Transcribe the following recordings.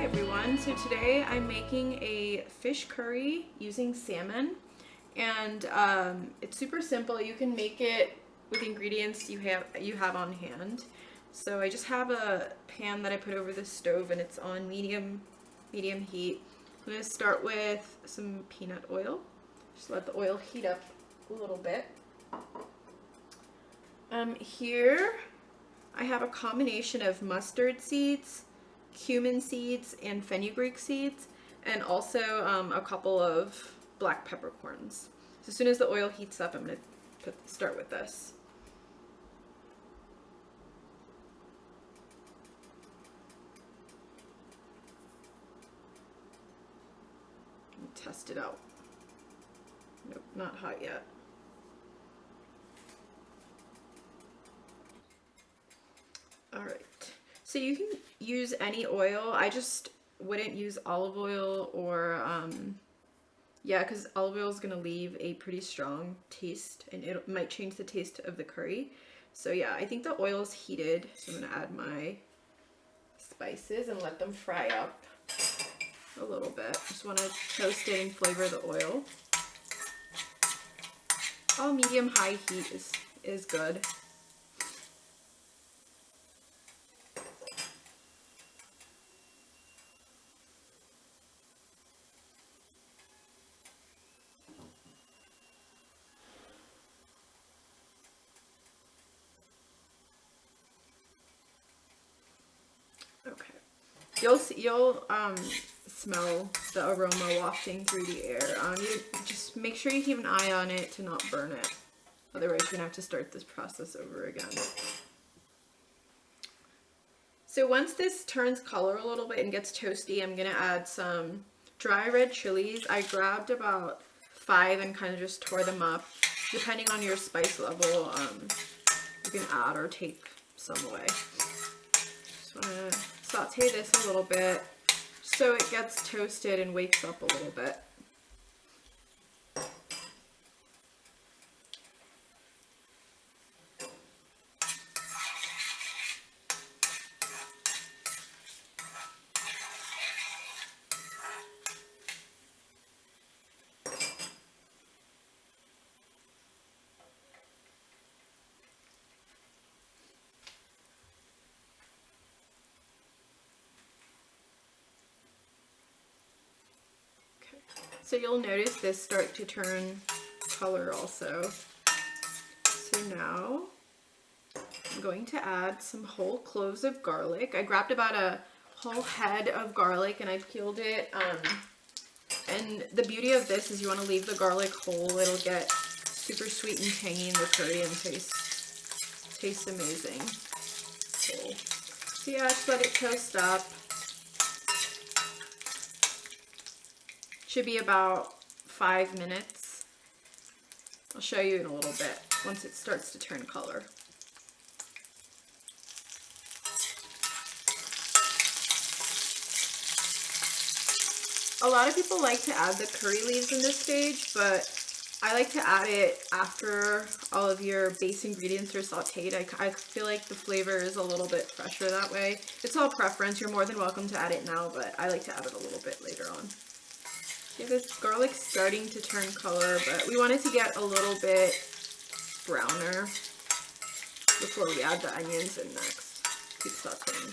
everyone. So today I'm making a fish curry using salmon, and it's super simple. You can make it with ingredients you have on hand. So I just have a pan that I put over the stove, and it's on medium heat. I'm going to start with some peanut oil. Just let the oil heat up a little bit. Here I have a combination of mustard seeds, cumin seeds, and fenugreek seeds, and also a couple of black peppercorns. So as soon as the oil heats up, I'm going to start with this. Test it out. Nope, not hot yet. All right. So you can use any oil. I just wouldn't use olive oil or, yeah, because olive oil is going to leave a pretty strong taste, and it might change the taste of the curry. So yeah, I think the oil is heated. So I'm going to add my spices and let them fry up a little bit. Just want to toast it and flavor the oil. All medium-high heat is good. Okay. You'll smell the aroma wafting through the air. You just make sure you keep an eye on it to not burn it. Otherwise, you're gonna have to start this process over again. So once this turns color a little bit and gets toasty, I'm gonna add some dry red chilies. I grabbed about 5 and kind of just tore them up. Depending on your spice level, you can add or take some away. Just wanna saute this a little bit so it gets toasted and wakes up a little bit. So you'll notice this start to turn color also. So now I'm going to add some whole cloves of garlic. I grabbed about a whole head of garlic and I peeled it. And the beauty of this is you want to leave the garlic whole. It'll get super sweet and tangy in the curry and tastes amazing. So yeah, just let it toast up. Should be about 5 minutes. I'll show you in a little bit once it starts to turn color. A lot of people like to add the curry leaves in this stage, but I like to add it after all of your base ingredients are sauteed. I feel like the flavor is a little bit fresher that way. It's all preference. You're more than welcome to add it now, but I like to add it a little bit later on. Yeah, this garlic's starting to turn color, but we want it to get a little bit browner before we add the onions in next. Keep sauteing.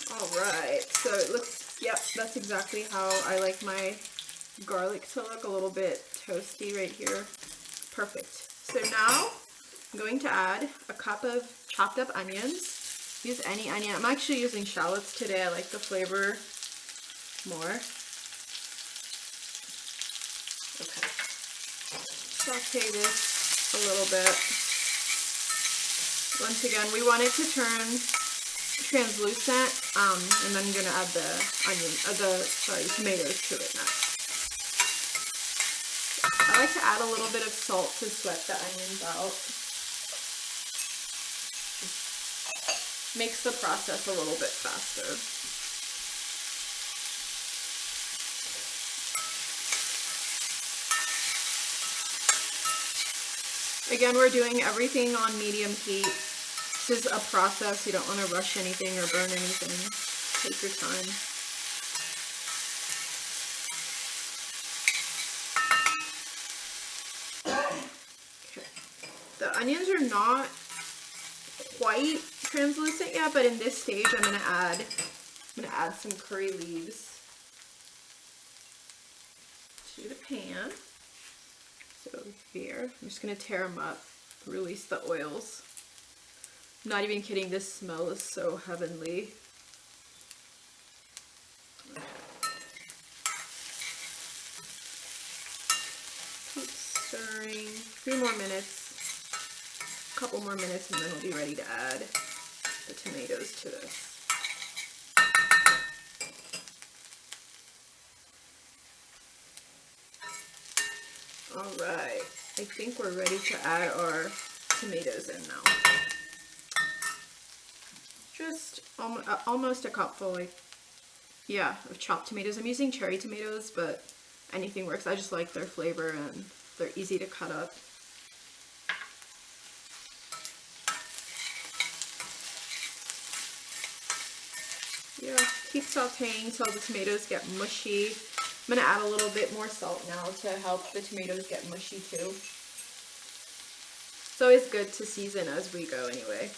Alright, so it looks, yep, that's exactly how I like my garlic to look, a little bit toasty right here. Perfect. So now I'm going to add a cup of chopped up onions. Use any onion. I'm actually using shallots today. I like the flavor more. Okay. Saute this a little bit. Once again, we want it to turn translucent, and then I'm gonna add the tomatoes to it next. I like to add a little bit of salt to sweat the onions out. Makes the process a little bit faster. Again, we're doing everything on medium heat. This is a process. You don't want to rush anything or burn anything. Take your time. Okay. The onions are not quite translucent yet, but in this stage I'm gonna add some curry leaves to the pan. So here, I'm just gonna tear them up, release the oils. I'm not even kidding, this smell is so heavenly. Keep stirring, 3 more minutes, a couple more minutes, and then we'll be ready to add the tomatoes to this. Alright, I think we're ready to add our tomatoes in now. Just almost a cupful, of chopped tomatoes. I'm using cherry tomatoes, but anything works. I just like their flavor and they're easy to cut up. Yeah, keep sauteing till the tomatoes get mushy. I'm going to add a little bit more salt now to help the tomatoes get mushy too. It's always good to season as we go anyway.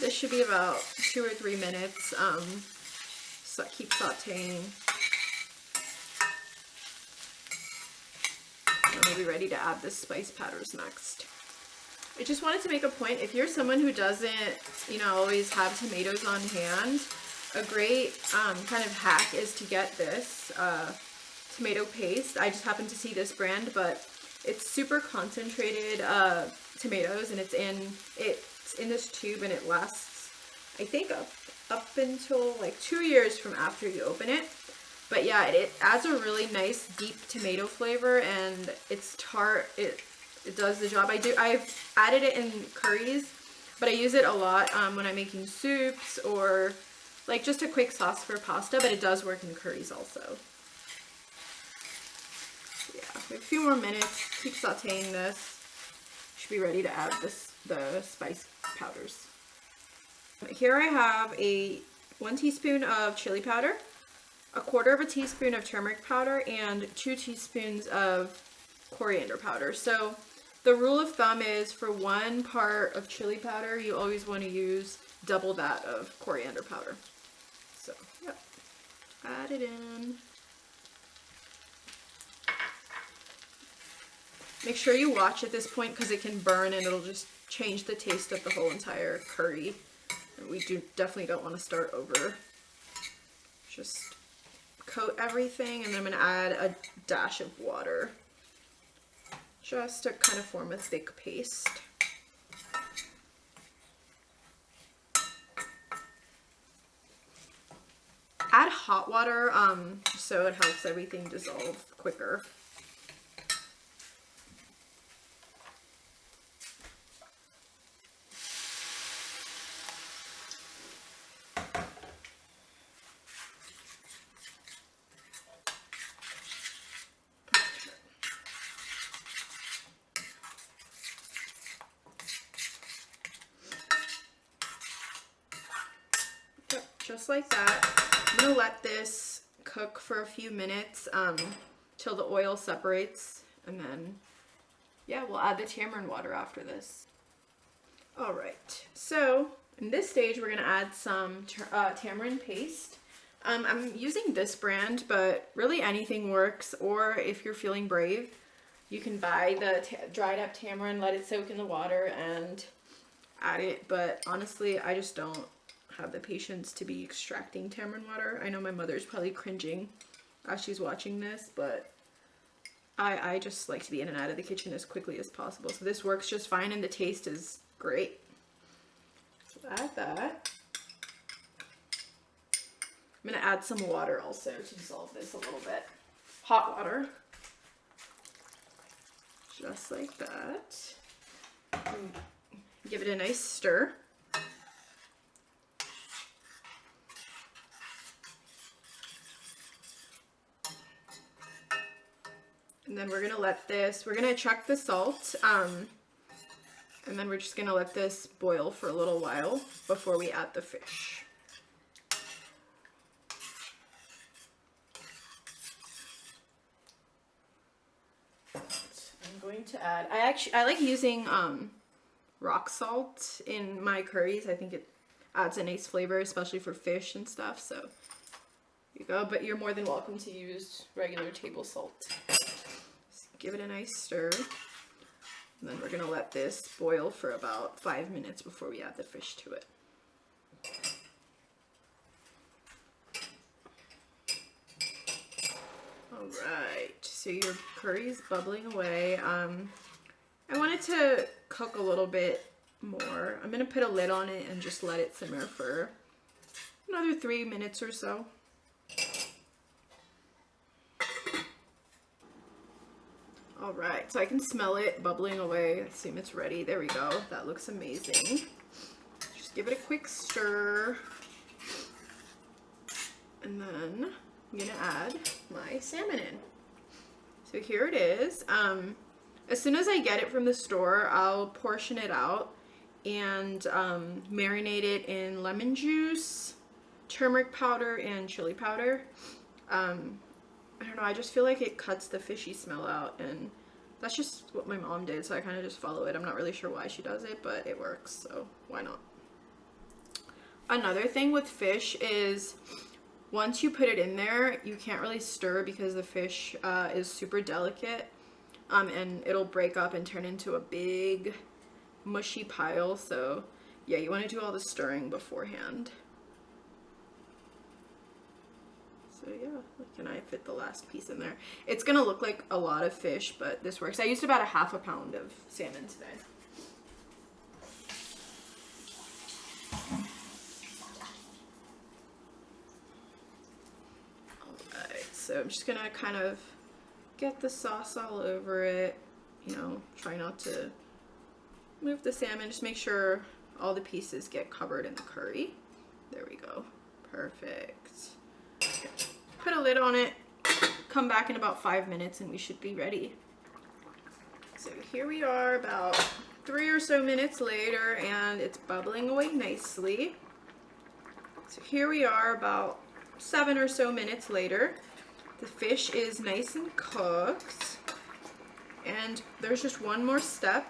This should be about 2 or 3 minutes. So keep sauteing. And we'll be ready to add the spice powders next. I just wanted to make a point, if you're someone who doesn't, always have tomatoes on hand, a great kind of hack is to get this tomato paste. I just happened to see this brand, but it's super concentrated tomatoes, and it's in this tube, and it lasts, I think, up until like 2 years from after you open it. But yeah, it adds a really nice deep tomato flavor, and it's tart. It does the job. I've added it in curries, but I use it a lot when I'm making soups or like just a quick sauce for pasta, but it does work in curries also. Yeah, we have a few more minutes. Keep sauteing this. Should be ready to add the spice powders. Here I have 1 teaspoon of chili powder, 1/4 teaspoon of turmeric powder, and 2 teaspoons of coriander powder. So the rule of thumb is for 1 part of chili powder, you always want to use double that of coriander powder. So, yep, add it in. Make sure you watch at this point because it can burn and it'll just change the taste of the whole entire curry. And we definitely don't want to start over. Just coat everything, and then I'm going to add a dash of water just to kind of form a thick paste. Add hot water so it helps everything dissolve quicker. Just like that. I'm going to let this cook for a few minutes till the oil separates, and then yeah, we'll add the tamarind water after this. Alright, so in this stage we're going to add some tamarind paste. I'm using this brand, but really anything works, or if you're feeling brave, you can buy the dried up tamarind, let it soak in the water, and add it. But honestly, I just don't have the patience to be extracting tamarind water. I know my mother's probably cringing as she's watching this, but I just like to be in and out of the kitchen as quickly as possible. So this works just fine, and the taste is great. So add that. I'm going to add some water also to dissolve this a little bit. Hot water. Just like that. And give it a nice stir. And then we're gonna let this, we're gonna check the salt, and then we're just gonna let this boil for a little while before we add the fish. I'm going to add, I like using rock salt in my curries. I think it adds a nice flavor, especially for fish and stuff. So here you go, but you're more than welcome to use regular table salt. Just give it a nice stir. And then we're gonna let this boil for about 5 minutes before we add the fish to it. Alright, so your curry's bubbling away. I want it to cook a little bit more. I'm gonna put a lid on it and just let it simmer for another 3 minutes or so. Alright, so I can smell it bubbling away. I assume it's ready. There we go. That looks amazing. Just give it a quick stir. And then I'm gonna add my salmon in. So here it is. As soon as I get it from the store, I'll portion it out and marinate it in lemon juice, turmeric powder, and chili powder. I don't know, I just feel like it cuts the fishy smell out, and that's just what my mom did, so I kind of just follow it. I'm not really sure why she does it, but it works, so why not? Another thing with fish is once you put it in there, you can't really stir because the fish is super delicate, and it'll break up and turn into a big mushy pile. So yeah, you want to do all the stirring beforehand. So yeah, can I fit the last piece in there? It's gonna look like a lot of fish, but this works. I used about 1/2 pound of salmon today. Alright, so I'm just gonna kind of get the sauce all over it. You know, try not to move the salmon. Just make sure all the pieces get covered in the curry. There we go. Perfect. Okay. Put a lid on it, come back in about 5 minutes, and we should be ready. So here we are about 3 or so minutes later, and it's bubbling away nicely. So here we are about 7 or so minutes later. The fish is nice and cooked, and there's just one more step.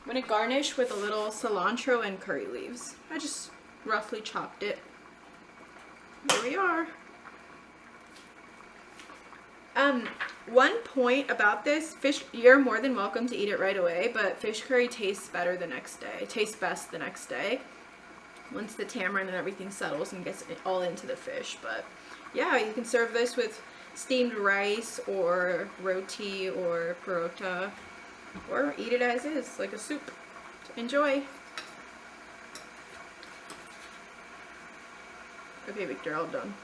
I'm gonna garnish with a little cilantro and curry leaves. I just roughly chopped it. Here we are. One point about this, fish, you're more than welcome to eat it right away, but fish curry tastes better the next day. It tastes best the next day once the tamarind and everything settles and gets it all into the fish. But yeah, you can serve this with steamed rice or roti or parota, or eat it as is, like a soup. Enjoy. Okay, Victor, all done.